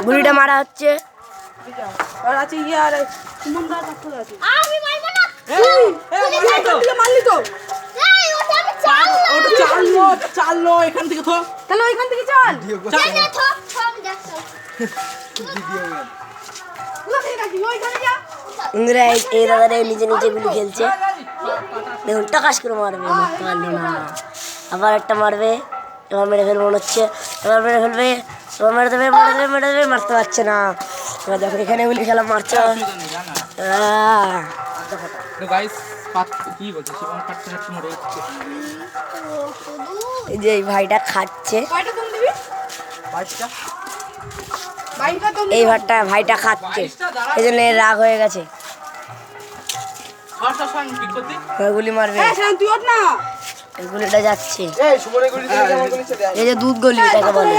গুলিটা মারা হচ্ছে। আর আছে ইয়ে আর সুমন দা কাছে আছে। আমি মারব না। মারলি তো। ওটা চাললো এখান থেকে তো। তাহলে ওইখান থেকে চল। বন্ধুরা এই দাদারা নিজে নিজে গুলি খেলছে। দেখুন টাকাশ করে মারবে, মারতে পারলো না। আবার একটা মারবে, এবার মেরে ফেলবে মনে হচ্ছে, এবার মেরে ফেলবে, এবার মেরে দেবে, মারতে পারছে না। এবার দেখো এখানে গুলি খেলা মারছে। এই যে এই ভাইটা খাচ্ছে, এই ভাইটা খাচ্ছে, এই জন্য রাগ হয়ে গেছে, গুলি মারবে। এই গুলিটা যাচ্ছে, এই যে দুধ গলি এটাকে বলে।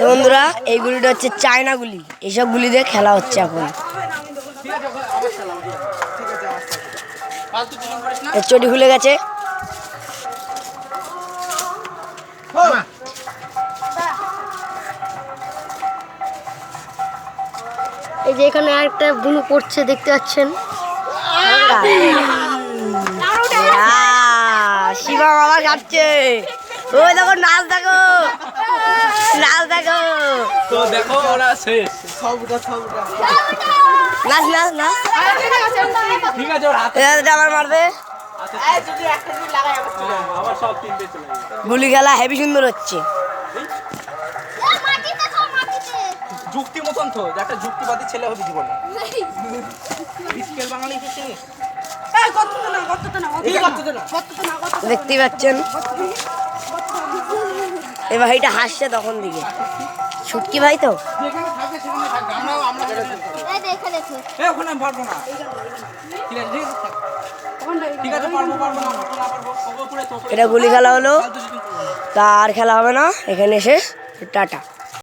বন্ধুরা এই গুলিটা হচ্ছে চায়না গুলি, এইসব গুলি দিয়ে খেলা হচ্ছে এখন। চটি খুলে গেছে। এই যে এখানে একটা বুনু পড়ছে দেখতে পাচ্ছেন। শিবা বাবা যাচ্ছে, ওই দেখো নাচ দেখো, নাচ দেখো, তো দেখো ওরা শেষ নাচ নাচ নাচ। ঠিক আছে, ওর হাতে আবার মারবে। আবার সব তিনটে চলে যাবে। গুলি খেলা হেভি সুন্দর হচ্ছে। যুক্তি মতন তো, একটা যুক্তিবাদী ছেলে হবে জীবনে। স্কেল বাঙালি চিনিস? দেখতেই পাচ্ছেন এবার ভাইটা হাসছে তখন দিকে, ছুটকি ভাই তো। যেখানে থাকে সেখানে থাকবে, আমরা ওখানে পারবো না। ঠিক আছে পারবো না, এটা গুলি খেলা হলো, তার খেলা হবে না, এখানে শেষ, টাটা।